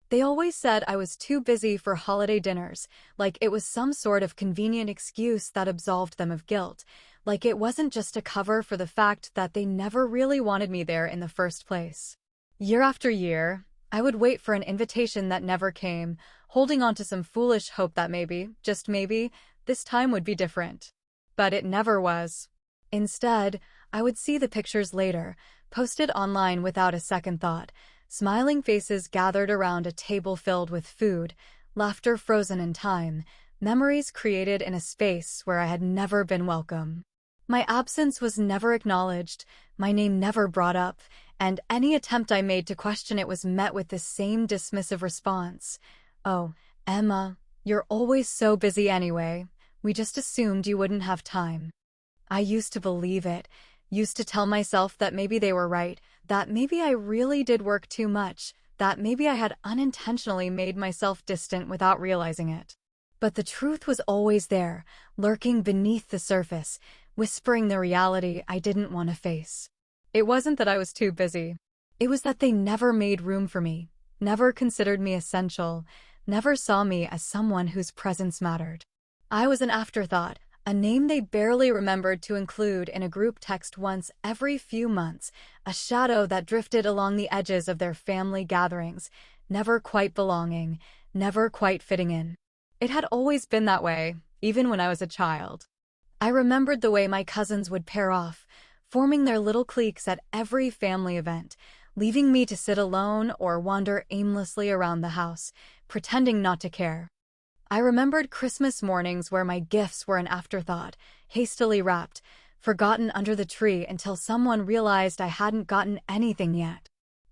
They always said I was too busy for holiday dinners, like it was some sort of convenient excuse that absolved them of guilt, like it wasn't just a cover for the fact that they never really wanted me there in the first place. Year after year, I would wait for an invitation that never came, holding on to some foolish hope that maybe, just maybe, this time would be different. But it never was. Instead, I would see the pictures later, posted online without a second thought, smiling faces gathered around a table filled with food, laughter frozen in time, memories created in a space where I had never been welcome. My absence was never acknowledged, my name never brought up, and any attempt I made to question it was met with the same dismissive response. "Oh, Emma, you're always so busy anyway. We just assumed you wouldn't have time." I used to believe it, used to tell myself that maybe they were right, that maybe I really did work too much, that maybe I had unintentionally made myself distant without realizing it. But the truth was always there, lurking beneath the surface, whispering the reality I didn't want to face. It wasn't that I was too busy. It was that they never made room for me, never considered me essential, never saw me as someone whose presence mattered. I was an afterthought, a name they barely remembered to include in a group text once every few months, a shadow that drifted along the edges of their family gatherings, never quite belonging, never quite fitting in. It had always been that way, even when I was a child. I remembered the way my cousins would pair off, forming their little cliques at every family event, leaving me to sit alone or wander aimlessly around the house, pretending not to care. I remembered Christmas mornings where my gifts were an afterthought, hastily wrapped, forgotten under the tree until someone realized I hadn't gotten anything yet.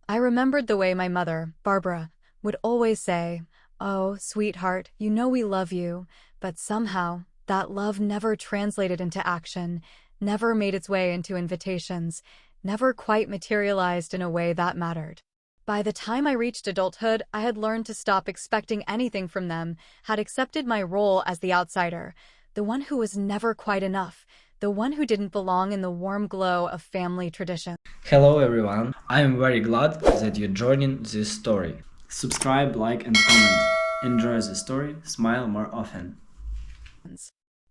I remembered the way my mother, Barbara, would always say, "Oh, sweetheart, you know we love you," but somehow, that love never translated into action, never made its way into invitations, never quite materialized in a way that mattered. By the time I reached adulthood, I had learned to stop expecting anything from them, had accepted my role as the outsider, the one who was never quite enough, the one who didn't belong in the warm glow of family tradition. Hello everyone, I am very glad that you're joining this story. Subscribe, like and comment. Enjoy the story, smile more often.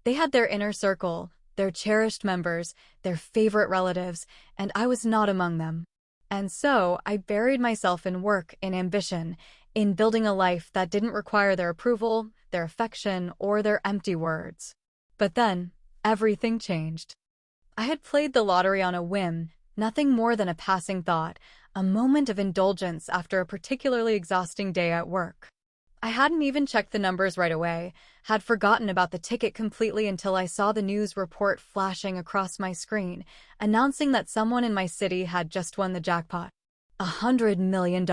They had their inner circle, their cherished members, their favorite relatives, and I was not among them. And so I buried myself in work, in ambition, in building a life that didn't require their approval, their affection, or their empty words. But then, everything changed. I had played the lottery on a whim, nothing more than a passing thought, a moment of indulgence after a particularly exhausting day at work. I hadn't even checked the numbers right away, had forgotten about the ticket completely until I saw the news report flashing across my screen, announcing that someone in my city had just won the jackpot. $100 million.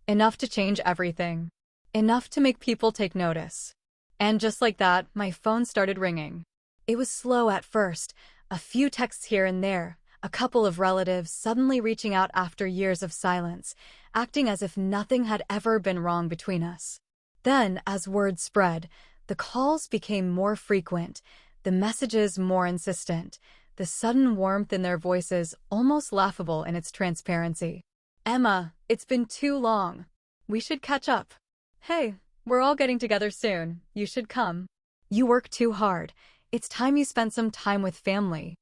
Enough to change everything. Enough to make people take notice. And just like that, my phone started ringing. It was slow at first, a few texts here and there, a couple of relatives suddenly reaching out after years of silence, acting as if nothing had ever been wrong between us. Then, as word spread, the calls became more frequent, the messages more insistent, the sudden warmth in their voices almost laughable in its transparency. "Emma, it's been too long. We should catch up. Hey, we're all getting together soon. You should come. You work too hard. It's time you spent some time with family."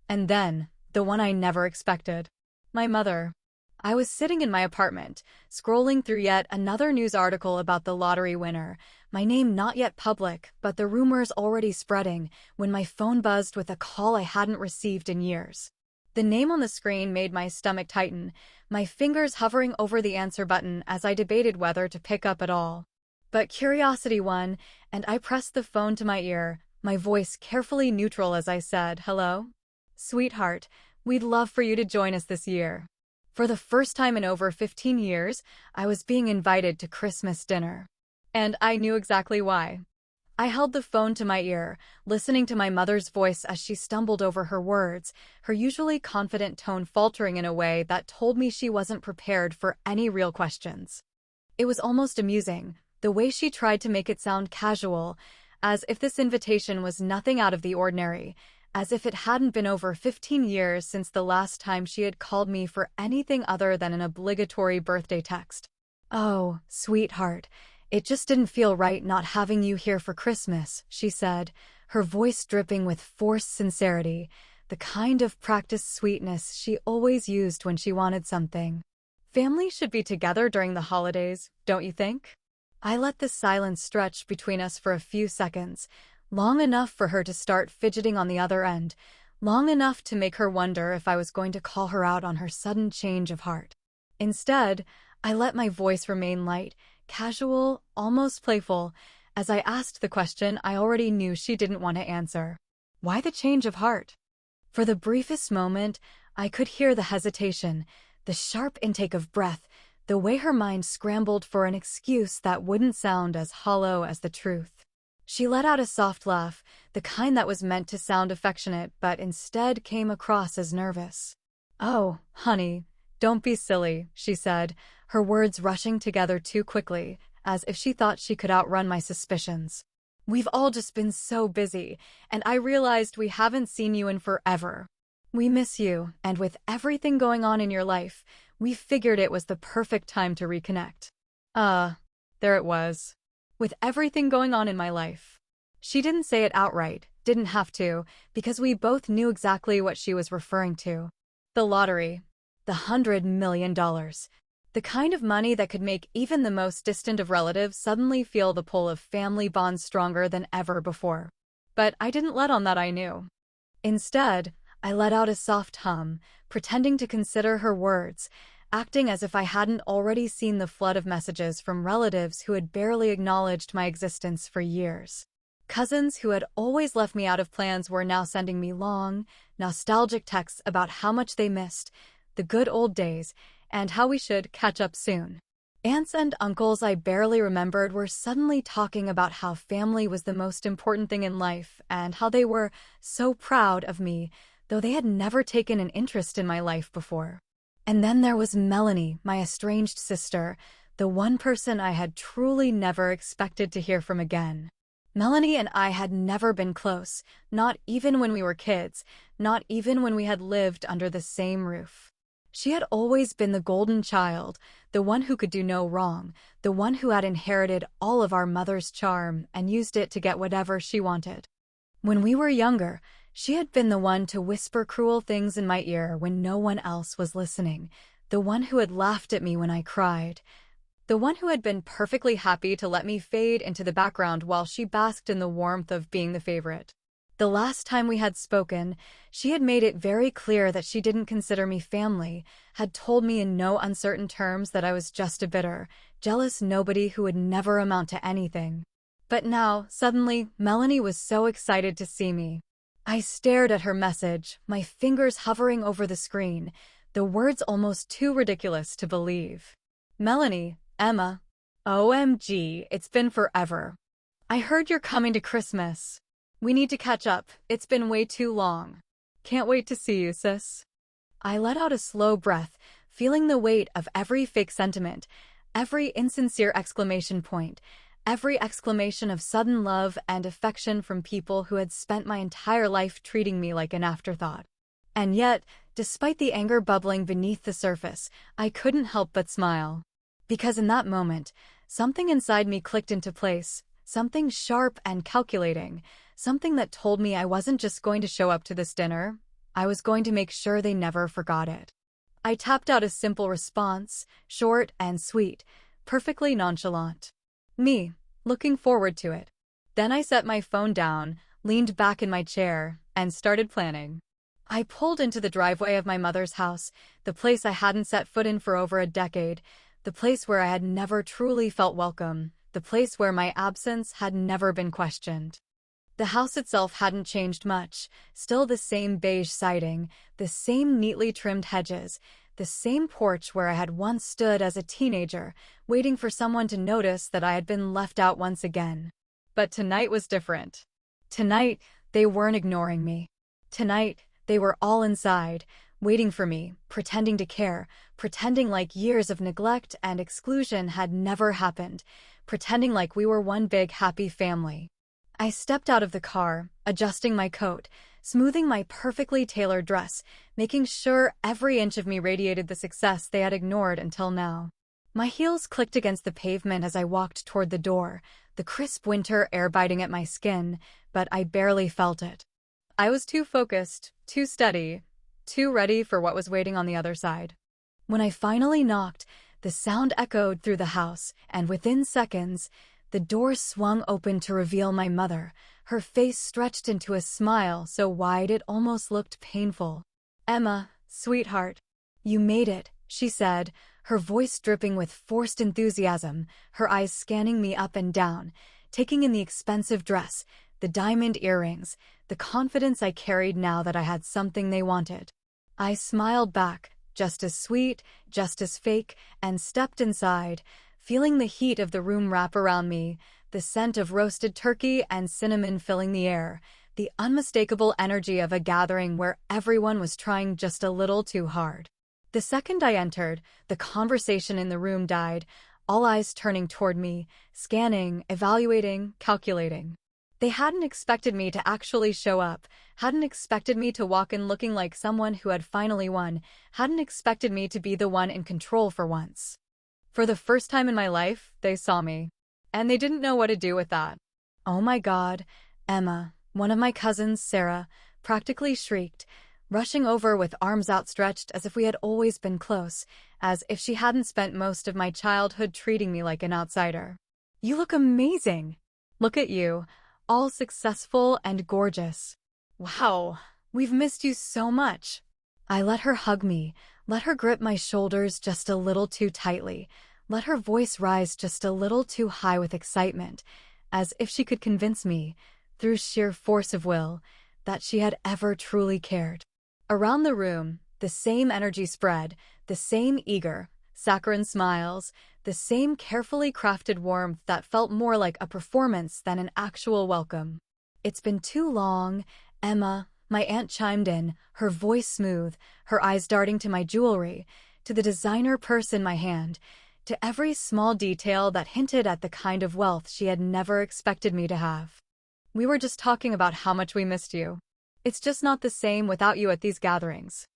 And then, the one I never expected. My mother. I was sitting in my apartment, scrolling through yet another news article about the lottery winner, my name not yet public, but the rumors already spreading, when my phone buzzed with a call I hadn't received in years. The name on the screen made my stomach tighten, my fingers hovering over the answer button as I debated whether to pick up at all. But curiosity won, and I pressed the phone to my ear, my voice carefully neutral as I said, "Hello? Sweetheart, we'd love for you to join us this year." For the first time in over 15 years, I was being invited to Christmas dinner. And I knew exactly why. I held the phone to my ear, listening to my mother's voice as she stumbled over her words, her usually confident tone faltering in a way that told me she wasn't prepared for any real questions. It was almost amusing, the way she tried to make it sound casual, as if this invitation was nothing out of the ordinary, as if it hadn't been over 15 years since the last time she had called me for anything other than an obligatory birthday text. Oh, sweetheart, it just didn't feel right not having you here for Christmas, she said, her voice dripping with forced sincerity, the kind of practiced sweetness she always used when she wanted something. Family should be together during the holidays, don't you think? I let the silence stretch between us for a few seconds, long enough for her to start fidgeting on the other end, long enough to make her wonder if I was going to call her out on her sudden change of heart. Instead, I let my voice remain light, casual, almost playful, as I asked the question I already knew she didn't want to answer. Why the change of heart? For the briefest moment, I could hear the hesitation, the sharp intake of breath, the way her mind scrambled for an excuse that wouldn't sound as hollow as the truth. She let out a soft laugh, the kind that was meant to sound affectionate but instead came across as nervous. "Oh, honey, don't be silly," she said, her words rushing together too quickly, as if she thought she could outrun my suspicions. "We've all just been so busy, and I realized we haven't seen you in forever. We miss you, and with everything going on in your life, we figured it was the perfect time to reconnect." There it was. With everything going on in my life. She didn't say it outright, didn't have to, because we both knew exactly what she was referring to. The lottery. The $100 million. The kind of money that could make even the most distant of relatives suddenly feel the pull of family bonds stronger than ever before. But I didn't let on that I knew. Instead, I let out a soft hum, pretending to consider her words, acting as if I hadn't already seen the flood of messages from relatives who had barely acknowledged my existence for years. Cousins who had always left me out of plans were now sending me long, nostalgic texts about how much they missed the good old days and how we should catch up soon. Aunts and uncles I barely remembered were suddenly talking about how family was the most important thing in life and how they were so proud of me, though they had never taken an interest in my life before. And then there was Melanie, my estranged sister, the one person I had truly never expected to hear from again. Melanie and I had never been close, not even when we were kids, not even when we had lived under the same roof. She had always been the golden child, the one who could do no wrong, the one who had inherited all of our mother's charm and used it to get whatever she wanted. When we were younger, she had been the one to whisper cruel things in my ear when no one else was listening, the one who had laughed at me when I cried, the one who had been perfectly happy to let me fade into the background while she basked in the warmth of being the favorite. The last time we had spoken, she had made it very clear that she didn't consider me family, had told me in no uncertain terms that I was just a bitter, jealous nobody who would never amount to anything. But now, suddenly, Melanie was so excited to see me. I stared at her message, my fingers hovering over the screen, the words almost too ridiculous to believe. "Melanie, Emma. OMG, it's been forever. I heard you're coming to Christmas. We need to catch up, it's been way too long. Can't wait to see you, sis." I let out a slow breath, feeling the weight of every fake sentiment, every insincere exclamation point, every exclamation of sudden love and affection from people who had spent my entire life treating me like an afterthought. And yet, despite the anger bubbling beneath the surface, I couldn't help but smile. Because in that moment, something inside me clicked into place, something sharp and calculating, something that told me I wasn't just going to show up to this dinner, I was going to make sure they never forgot it. I tapped out a simple response, short and sweet, perfectly nonchalant. Me, looking forward to it. Then I set my phone down, leaned back in my chair, and started planning. I pulled into the driveway of my mother's house, the place I hadn't set foot in for over a decade, the place where I had never truly felt welcome, the place where my absence had never been questioned. The house itself hadn't changed much, still the same beige siding, the same neatly trimmed hedges, the same porch where I had once stood as a teenager, waiting for someone to notice that I had been left out once again. But tonight was different. Tonight, they weren't ignoring me. Tonight, they were all inside, waiting for me, pretending to care, pretending like years of neglect and exclusion had never happened, pretending like we were one big happy family. I stepped out of the car, adjusting my coat, smoothing my perfectly tailored dress, making sure every inch of me radiated the success they had ignored until now. My heels clicked against the pavement as I walked toward the door, the crisp winter air biting at my skin, but I barely felt it. I was too focused, too steady, too ready for what was waiting on the other side. When I finally knocked, the sound echoed through the house, and within seconds, the door swung open to reveal my mother, her face stretched into a smile so wide it almost looked painful. "Emma, sweetheart, you made it," she said, her voice dripping with forced enthusiasm, her eyes scanning me up and down, taking in the expensive dress, the diamond earrings, the confidence I carried now that I had something they wanted. I smiled back, just as sweet, just as fake, and stepped inside, feeling the heat of the room wrap around me, the scent of roasted turkey and cinnamon filling the air, the unmistakable energy of a gathering where everyone was trying just a little too hard. The second I entered, the conversation in the room died, all eyes turning toward me, scanning, evaluating, calculating. They hadn't expected me to actually show up, hadn't expected me to walk in looking like someone who had finally won, hadn't expected me to be the one in control for once. For the first time in my life, they saw me. And they didn't know what to do with that. "Oh my God," Emma, one of my cousins, Sarah, practically shrieked, rushing over with arms outstretched as if we had always been close, as if she hadn't spent most of my childhood treating me like an outsider. "You look amazing! Look at you, all successful and gorgeous. Wow, we've missed you so much." I let her hug me, let her grip my shoulders just a little too tightly, let her voice rise just a little too high with excitement, as if she could convince me, through sheer force of will, that she had ever truly cared. Around the room, the same energy spread, the same eager, saccharine smiles, the same carefully crafted warmth that felt more like a performance than an actual welcome. "It's been too long, Emma," my aunt chimed in, her voice smooth, her eyes darting to my jewelry, to the designer purse in my hand, to every small detail that hinted at the kind of wealth she had never expected me to have. "We were just talking about how much we missed you. It's just not the same without you at these gatherings."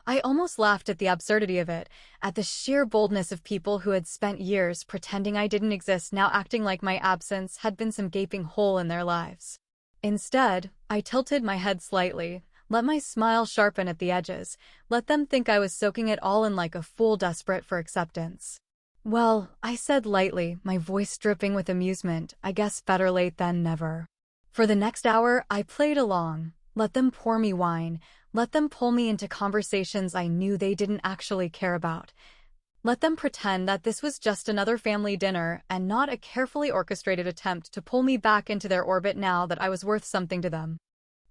I almost laughed at the absurdity of it, at the sheer boldness of people who had spent years pretending I didn't exist now acting like my absence had been some gaping hole in their lives. Instead, I tilted my head slightly, let my smile sharpen at the edges, let them think I was soaking it all in like a fool desperate for acceptance. "Well," I said lightly, my voice dripping with amusement, "I guess better late than never." For the next hour, I played along, let them pour me wine, let them pull me into conversations I knew they didn't actually care about. Let them pretend that this was just another family dinner and not a carefully orchestrated attempt to pull me back into their orbit now that I was worth something to them.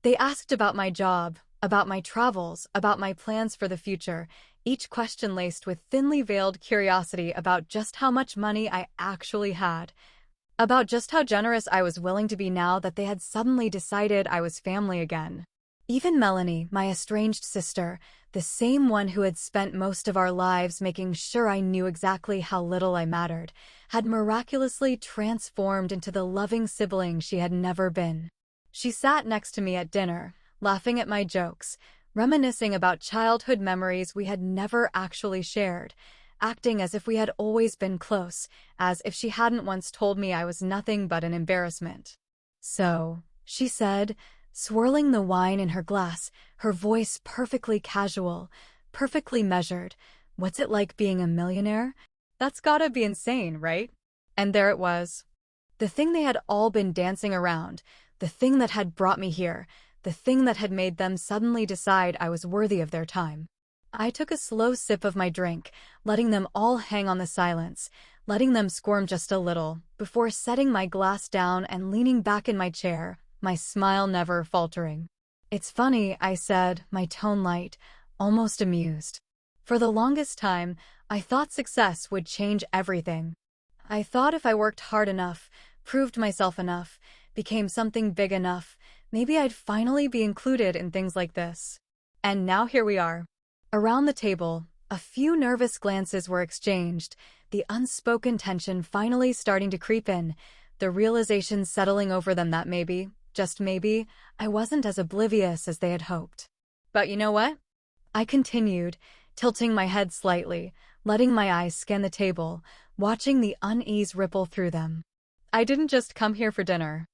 They asked about my job, about my travels, about my plans for the future, each question laced with thinly veiled curiosity about just how much money I actually had, about just how generous I was willing to be now that they had suddenly decided I was family again. Even Melanie, my estranged sister, the same one who had spent most of our lives making sure I knew exactly how little I mattered, had miraculously transformed into the loving sibling she had never been. She sat next to me at dinner, laughing at my jokes, reminiscing about childhood memories we had never actually shared, acting as if we had always been close, as if she hadn't once told me I was nothing but an embarrassment. "So," she said, swirling the wine in her glass, her voice perfectly casual, perfectly measured, "what's it like being a millionaire? That's gotta be insane, right?" And there it was. The thing they had all been dancing around, the thing that had brought me here, the thing that had made them suddenly decide I was worthy of their time. I took a slow sip of my drink, letting them all hang on the silence, letting them squirm just a little, before setting my glass down and leaning back in my chair, my smile never faltering. "It's funny," I said, my tone light, almost amused. For the longest time, I thought success would change everything. I thought if I worked hard enough, proved myself enough, became something big enough, maybe I'd finally be included in things like this. And now here we are. Around the table, a few nervous glances were exchanged, the unspoken tension finally starting to creep in, the realization settling over them that maybe, just maybe, I wasn't as oblivious as they had hoped. "But you know what?" I continued, tilting my head slightly, letting my eyes scan the table, watching the unease ripple through them. I didn't just come here for dinner.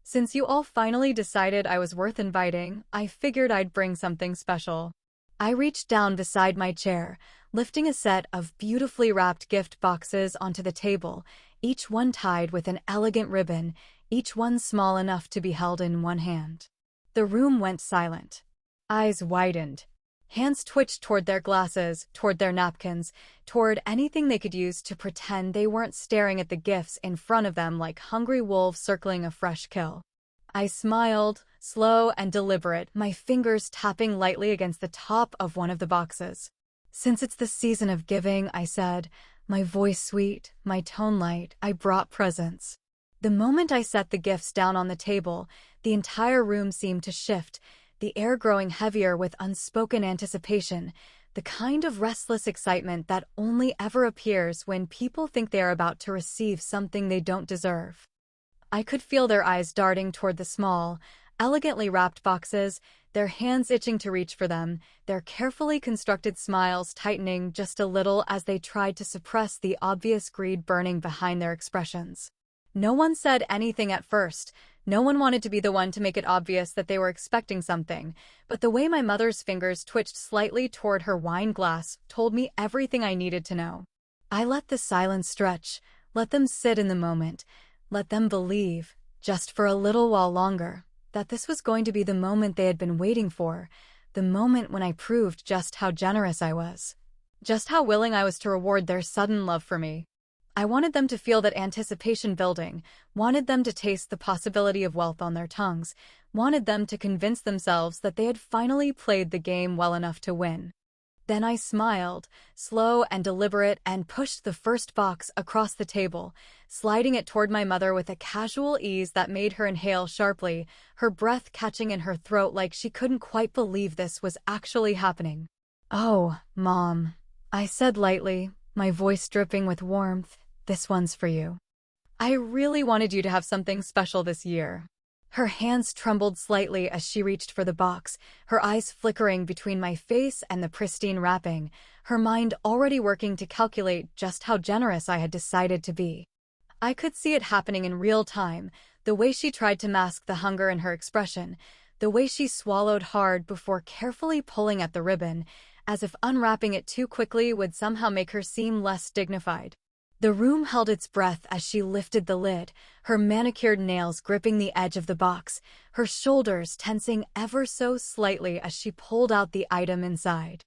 Since you all finally decided I was worth inviting, I figured I'd bring something special. I reached down beside my chair, lifting a set of beautifully wrapped gift boxes onto the table, each one tied with an elegant ribbon, each one small enough to be held in one hand. The room went silent. Eyes widened. Hands twitched toward their glasses, toward their napkins, toward anything they could use to pretend they weren't staring at the gifts in front of them like hungry wolves circling a fresh kill. I smiled, slow and deliberate, my fingers tapping lightly against the top of one of the boxes. Since it's the season of giving, I said, my voice sweet, my tone light, I brought presents. The moment I set the gifts down on the table, the entire room seemed to shift, the air growing heavier with unspoken anticipation, the kind of restless excitement that only ever appears when people think they are about to receive something they don't deserve. I could feel their eyes darting toward the small, elegantly wrapped boxes, their hands itching to reach for them, their carefully constructed smiles tightening just a little as they tried to suppress the obvious greed burning behind their expressions. No one said anything at first. No one wanted to be the one to make it obvious that they were expecting something, but the way my mother's fingers twitched slightly toward her wine glass told me everything I needed to know. I let the silence stretch, let them sit in the moment, let them believe, just for a little while longer, that this was going to be the moment they had been waiting for, the moment when I proved just how generous I was, just how willing I was to reward their sudden love for me. I wanted them to feel that anticipation building, wanted them to taste the possibility of wealth on their tongues, wanted them to convince themselves that they had finally played the game well enough to win. Then I smiled, slow and deliberate, and pushed the first box across the table, sliding it toward my mother with a casual ease that made her inhale sharply, her breath catching in her throat like she couldn't quite believe this was actually happening. "Oh, Mom," I said lightly, my voice dripping with warmth. "This one's for you. I really wanted you to have something special this year." Her hands trembled slightly as she reached for the box, her eyes flickering between my face and the pristine wrapping, her mind already working to calculate just how generous I had decided to be. I could see it happening in real time, the way she tried to mask the hunger in her expression, the way she swallowed hard before carefully pulling at the ribbon, as if unwrapping it too quickly would somehow make her seem less dignified. The room held its breath as she lifted the lid, her manicured nails gripping the edge of the box, her shoulders tensing ever so slightly as she pulled out the item inside.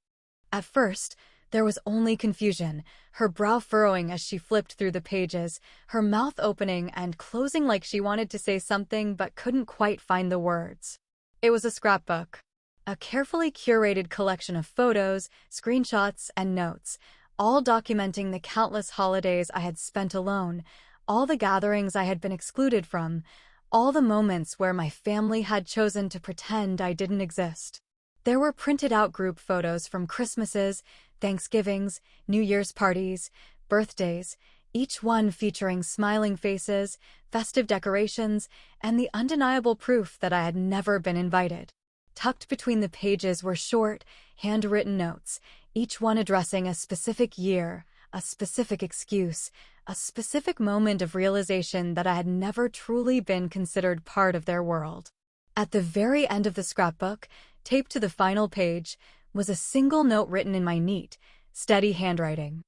At first, there was only confusion, her brow furrowing as she flipped through the pages, her mouth opening and closing like she wanted to say something but couldn't quite find the words. It was a scrapbook. A carefully curated collection of photos, screenshots, and notes, all documenting the countless holidays I had spent alone, all the gatherings I had been excluded from, all the moments where my family had chosen to pretend I didn't exist. There were printed-out group photos from Christmases, Thanksgivings, New Year's parties, birthdays, each one featuring smiling faces, festive decorations, and the undeniable proof that I had never been invited. Tucked between the pages were short, handwritten notes, each one addressing a specific year, a specific excuse, a specific moment of realization that I had never truly been considered part of their world. At the very end of the scrapbook, taped to the final page, was a single note written in my neat, steady handwriting.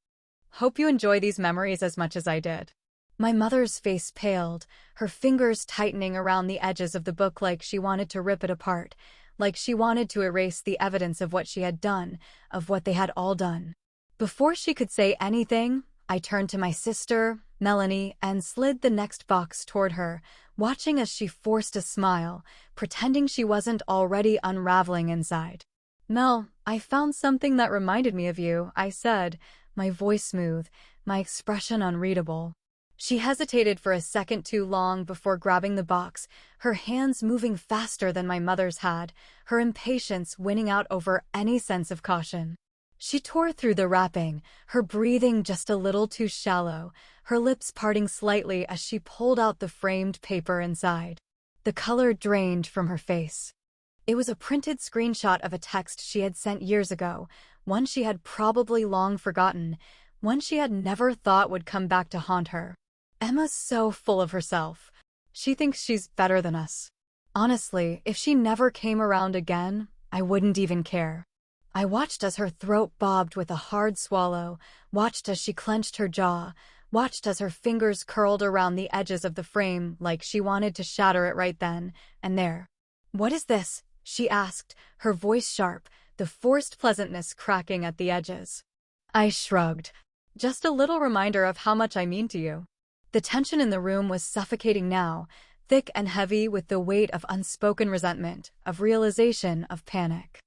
"Hope you enjoy these memories as much as I did." My mother's face paled, her fingers tightening around the edges of the book like she wanted to rip it apart, like she wanted to erase the evidence of what she had done, of what they had all done. Before she could say anything, I turned to my sister, Melanie, and slid the next box toward her, watching as she forced a smile, pretending she wasn't already unraveling inside. "Mel, I found something that reminded me of you," I said, my voice smooth, my expression unreadable. She hesitated for a second too long before grabbing the box, her hands moving faster than my mother's had, her impatience winning out over any sense of caution. She tore through the wrapping, her breathing just a little too shallow, her lips parting slightly as she pulled out the framed paper inside. The color drained from her face. It was a printed screenshot of a text she had sent years ago, one she had probably long forgotten, one she had never thought would come back to haunt her. Emma's so full of herself. She thinks she's better than us. Honestly, if she never came around again, I wouldn't even care. I watched as her throat bobbed with a hard swallow, watched as she clenched her jaw, watched as her fingers curled around the edges of the frame like she wanted to shatter it right then and there. "What is this?" she asked, her voice sharp, the forced pleasantness cracking at the edges. I shrugged. "Just a little reminder of how much I mean to you." The tension in the room was suffocating now, thick and heavy with the weight of unspoken resentment, of realization, of panic.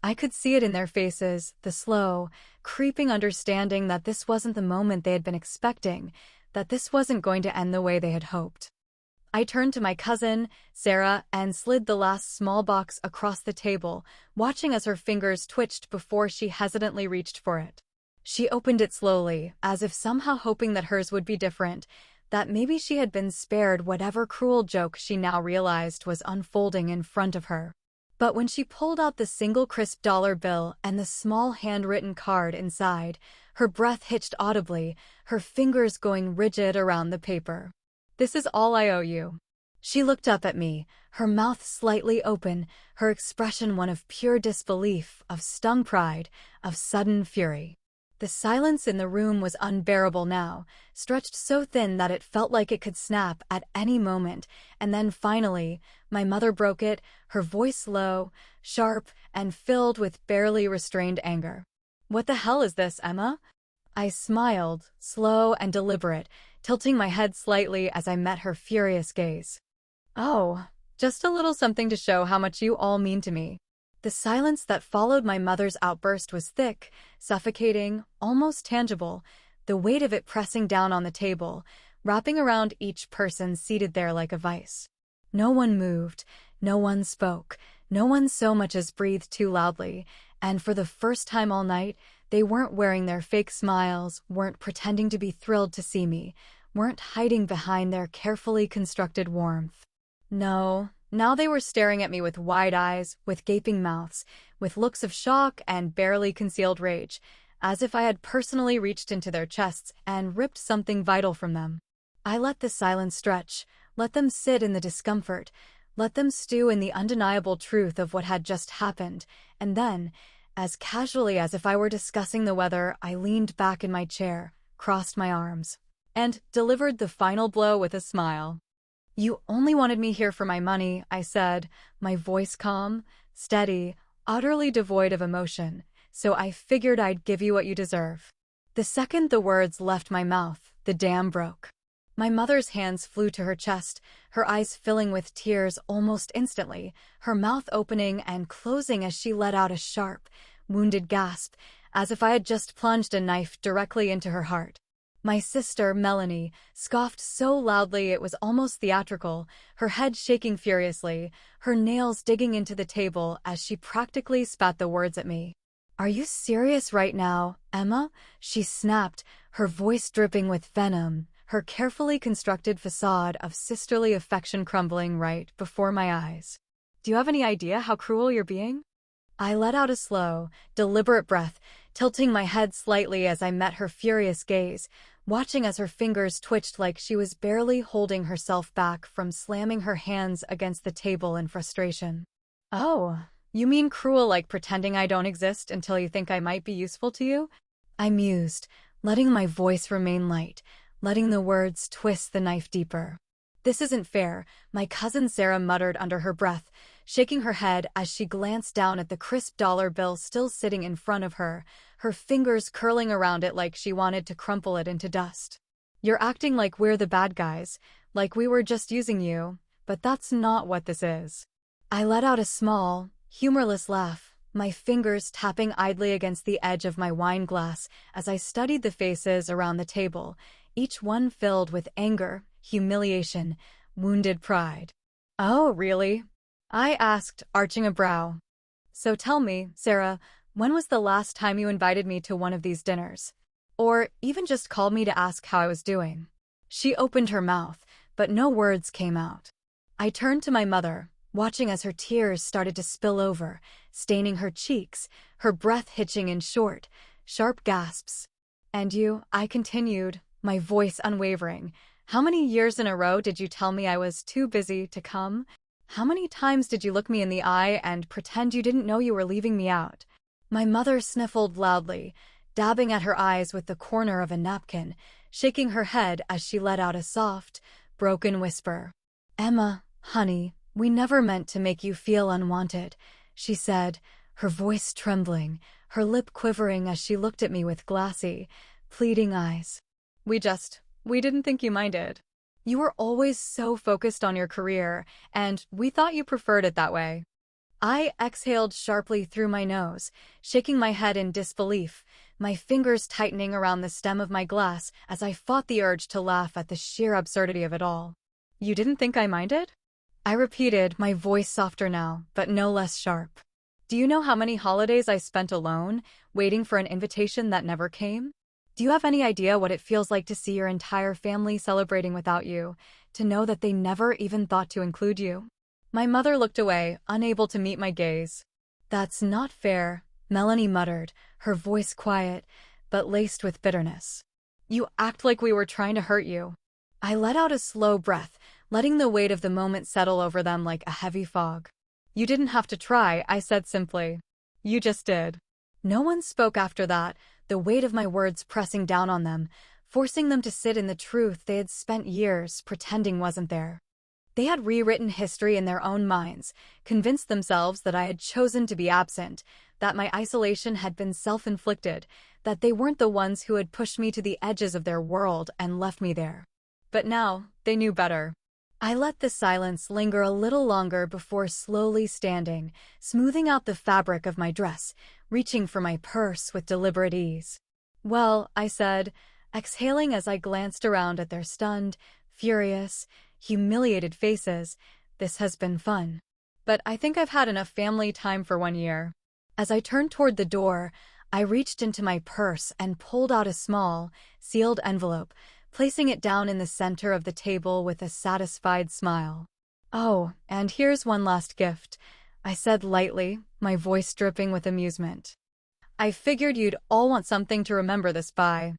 I could see it in their faces, the slow, creeping understanding that this wasn't the moment they had been expecting, that this wasn't going to end the way they had hoped. I turned to my cousin, Sarah, and slid the last small box across the table, watching as her fingers twitched before she hesitantly reached for it. She opened it slowly, as if somehow hoping that hers would be different, that maybe she had been spared whatever cruel joke she now realized was unfolding in front of her. But when she pulled out the single crisp dollar bill and the small handwritten card inside, her breath hitched audibly, her fingers going rigid around the paper. "This is all I owe you." She looked up at me, her mouth slightly open, her expression one of pure disbelief, of stung pride, of sudden fury. The silence in the room was unbearable now, stretched so thin that it felt like it could snap at any moment, and then finally, my mother broke it, her voice low, sharp, and filled with barely restrained anger. "What the hell is this, Emma?" I smiled, slow and deliberate, tilting my head slightly as I met her furious gaze. "Oh, just a little something to show how much you all mean to me." The silence that followed my mother's outburst was thick, suffocating, almost tangible, the weight of it pressing down on the table, wrapping around each person seated there like a vice. No one moved, no one spoke, no one so much as breathed too loudly, and for the first time all night, they weren't wearing their fake smiles, weren't pretending to be thrilled to see me, weren't hiding behind their carefully constructed warmth. No. Now they were staring at me with wide eyes, with gaping mouths, with looks of shock and barely concealed rage, as if I had personally reached into their chests and ripped something vital from them. I let the silence stretch, let them sit in the discomfort, let them stew in the undeniable truth of what had just happened, and then, as casually as if I were discussing the weather, I leaned back in my chair, crossed my arms, and delivered the final blow with a smile. "You only wanted me here for my money," I said, my voice calm, steady, utterly devoid of emotion, "so I figured I'd give you what you deserve." The second the words left my mouth, the dam broke. My mother's hands flew to her chest, her eyes filling with tears almost instantly, her mouth opening and closing as she let out a sharp, wounded gasp, as if I had just plunged a knife directly into her heart. My sister, Melanie, scoffed so loudly it was almost theatrical, her head shaking furiously, her nails digging into the table as she practically spat the words at me. "Are you serious right now, Emma?" she snapped, her voice dripping with venom, her carefully constructed facade of sisterly affection crumbling right before my eyes. "Do you have any idea how cruel you're being?" I let out a slow, deliberate breath, tilting my head slightly as I met her furious gaze, watching as her fingers twitched like she was barely holding herself back from slamming her hands against the table in frustration. "Oh, you mean cruel like pretending I don't exist until you think I might be useful to you?" I mused, letting my voice remain light, letting the words twist the knife deeper. "This isn't fair," my cousin Sarah muttered under her breath, shaking her head as she glanced down at the crisp dollar bill still sitting in front of her, her fingers curling around it like she wanted to crumple it into dust. "You're acting like we're the bad guys, like we were just using you, but that's not what this is." I let out a small, humorless laugh, my fingers tapping idly against the edge of my wine glass as I studied the faces around the table, each one filled with anger, humiliation, wounded pride. "Oh, really?" I asked, arching a brow. "So tell me, Sarah, when was the last time you invited me to one of these dinners? Or even just called me to ask how I was doing?" She opened her mouth, but no words came out. I turned to my mother, watching as her tears started to spill over, staining her cheeks, her breath hitching in short, sharp gasps. "And you," I continued, my voice unwavering. "How many years in a row did you tell me I was too busy to come? How many times did you look me in the eye and pretend you didn't know you were leaving me out?" My mother sniffled loudly, dabbing at her eyes with the corner of a napkin, shaking her head as she let out a soft, broken whisper. "Emma, honey, we never meant to make you feel unwanted," she said, her voice trembling, her lip quivering as she looked at me with glassy, pleading eyes. We didn't think you minded. You were always so focused on your career, and we thought you preferred it that way." I exhaled sharply through my nose, shaking my head in disbelief, my fingers tightening around the stem of my glass as I fought the urge to laugh at the sheer absurdity of it all. "You didn't think I minded?" I repeated, my voice softer now, but no less sharp. "Do you know how many holidays I spent alone, waiting for an invitation that never came? Do you have any idea what it feels like to see your entire family celebrating without you, to know that they never even thought to include you?" My mother looked away, unable to meet my gaze. "That's not fair," Melanie muttered, her voice quiet, but laced with bitterness. "You act like we were trying to hurt you." I let out a slow breath, letting the weight of the moment settle over them like a heavy fog. "You didn't have to try," I said simply. "You just did." No one spoke after that, the weight of my words pressing down on them, forcing them to sit in the truth they had spent years pretending wasn't there. They had rewritten history in their own minds, convinced themselves that I had chosen to be absent, that my isolation had been self-inflicted, that they weren't the ones who had pushed me to the edges of their world and left me there. But now, they knew better. I let the silence linger a little longer before slowly standing, smoothing out the fabric of my dress, reaching for my purse with deliberate ease. "Well," I said, exhaling as I glanced around at their stunned, furious, humiliated faces, "this has been fun. But I think I've had enough family time for 1 year." As I turned toward the door, I reached into my purse and pulled out a small, sealed envelope, placing it down in the center of the table with a satisfied smile. "Oh, and here's one last gift," I said lightly, my voice dripping with amusement. "I figured you'd all want something to remember this by."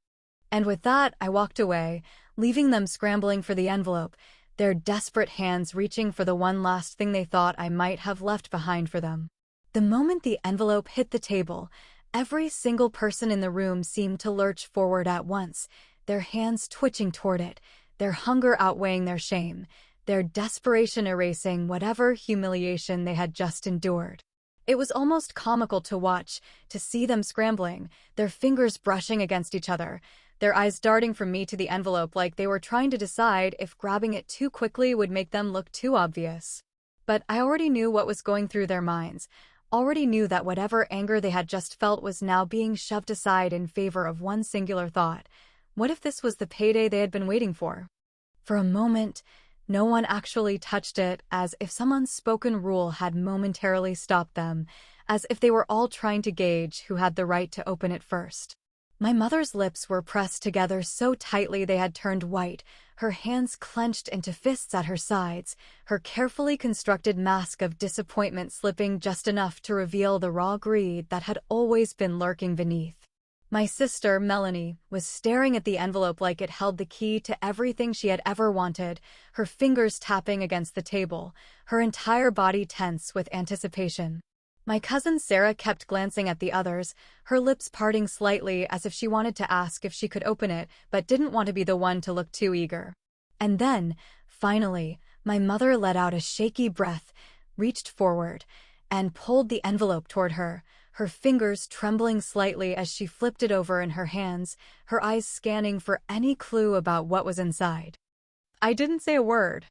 And with that, I walked away, leaving them scrambling for the envelope, their desperate hands reaching for the one last thing they thought I might have left behind for them. The moment the envelope hit the table, every single person in the room seemed to lurch forward at once, their hands twitching toward it, their hunger outweighing their shame, their desperation erasing whatever humiliation they had just endured. It was almost comical to watch, to see them scrambling, their fingers brushing against each other, their eyes darting from me to the envelope like they were trying to decide if grabbing it too quickly would make them look too obvious. But I already knew what was going through their minds, already knew that whatever anger they had just felt was now being shoved aside in favor of one singular thought. What if this was the payday they had been waiting for? For a moment, no one actually touched it, as if some unspoken rule had momentarily stopped them, as if they were all trying to gauge who had the right to open it first. My mother's lips were pressed together so tightly they had turned white, her hands clenched into fists at her sides, her carefully constructed mask of disappointment slipping just enough to reveal the raw greed that had always been lurking beneath. My sister, Melanie, was staring at the envelope like it held the key to everything she had ever wanted, her fingers tapping against the table, her entire body tense with anticipation. My cousin Sarah kept glancing at the others, her lips parting slightly as if she wanted to ask if she could open it but didn't want to be the one to look too eager. And then, finally, my mother let out a shaky breath, reached forward, and pulled the envelope toward her, her fingers trembling slightly as she flipped it over in her hands, her eyes scanning for any clue about what was inside. I didn't say a word.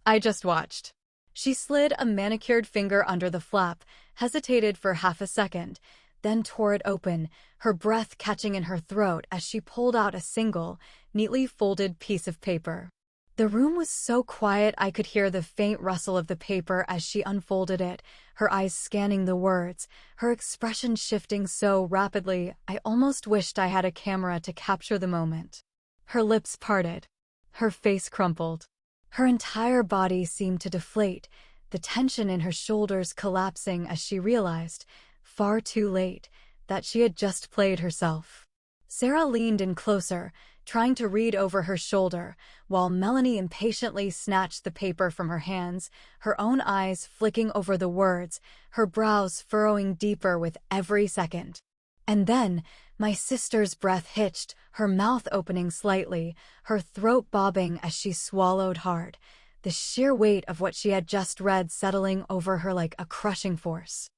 I just watched. She slid a manicured finger under the flap, hesitated for half a second, then tore it open, her breath catching in her throat as she pulled out a single, neatly folded piece of paper. The room was so quiet I could hear the faint rustle of the paper as she unfolded it, her eyes scanning the words, her expression shifting so rapidly I almost wished I had a camera to capture the moment. Her lips parted. Her face crumpled. Her entire body seemed to deflate, the tension in her shoulders collapsing as she realized, far too late, that she had just played herself. Sarah leaned in closer, trying to read over her shoulder, while Melanie impatiently snatched the paper from her hands, her own eyes flicking over the words, her brows furrowing deeper with every second. And then, my sister's breath hitched, her mouth opening slightly, her throat bobbing as she swallowed hard, the sheer weight of what she had just read settling over her like a crushing force.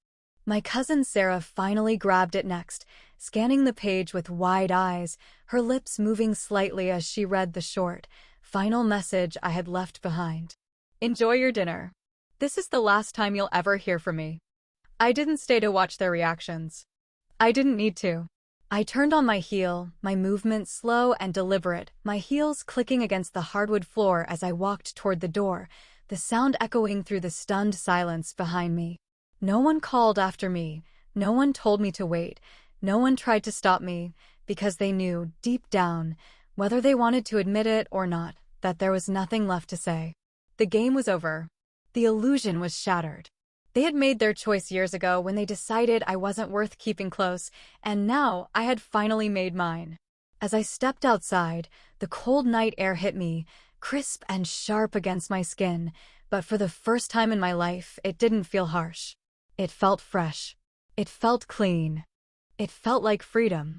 My cousin Sarah finally grabbed it next, scanning the page with wide eyes, her lips moving slightly as she read the short, final message I had left behind. "Enjoy your dinner. This is the last time you'll ever hear from me." I didn't stay to watch their reactions. I didn't need to. I turned on my heel, my movements slow and deliberate, my heels clicking against the hardwood floor as I walked toward the door, the sound echoing through the stunned silence behind me. No one called after me, no one told me to wait, no one tried to stop me, because they knew, deep down, whether they wanted to admit it or not, that there was nothing left to say. The game was over. The illusion was shattered. They had made their choice years ago when they decided I wasn't worth keeping close, and now I had finally made mine. As I stepped outside, the cold night air hit me, crisp and sharp against my skin, but for the first time in my life, it didn't feel harsh. It felt fresh. It felt clean. It felt like freedom.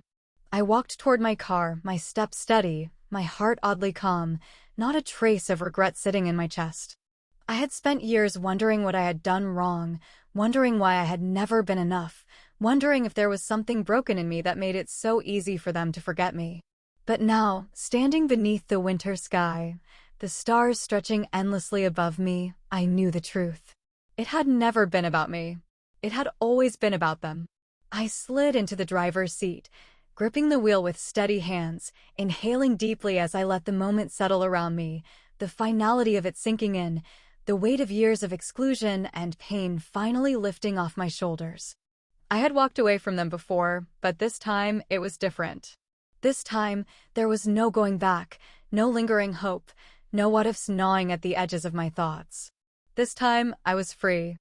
I walked toward my car, my steps steady, my heart oddly calm, not a trace of regret sitting in my chest. I had spent years wondering what I had done wrong, wondering why I had never been enough, wondering if there was something broken in me that made it so easy for them to forget me. But now, standing beneath the winter sky, the stars stretching endlessly above me, I knew the truth. It had never been about me. It had always been about them. I slid into the driver's seat, gripping the wheel with steady hands, inhaling deeply as I let the moment settle around me, the finality of it sinking in, the weight of years of exclusion and pain finally lifting off my shoulders. I had walked away from them before, but this time it was different. This time, there was no going back, no lingering hope, no what-ifs gnawing at the edges of my thoughts. This time, I was free.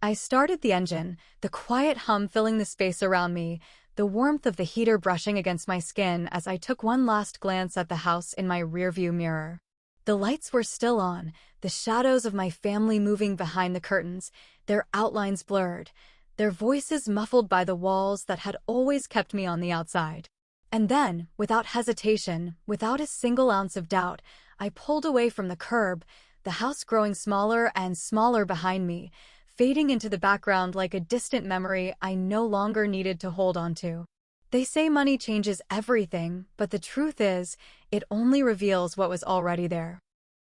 I started the engine, the quiet hum filling the space around me, the warmth of the heater brushing against my skin as I took one last glance at the house in my rearview mirror. The lights were still on, the shadows of my family moving behind the curtains, their outlines blurred, their voices muffled by the walls that had always kept me on the outside. And then, without hesitation, without a single ounce of doubt, I pulled away from the curb, the house growing smaller and smaller behind me, fading into the background like a distant memory I no longer needed to hold on to. They say money changes everything, but the truth is, it only reveals what was already there.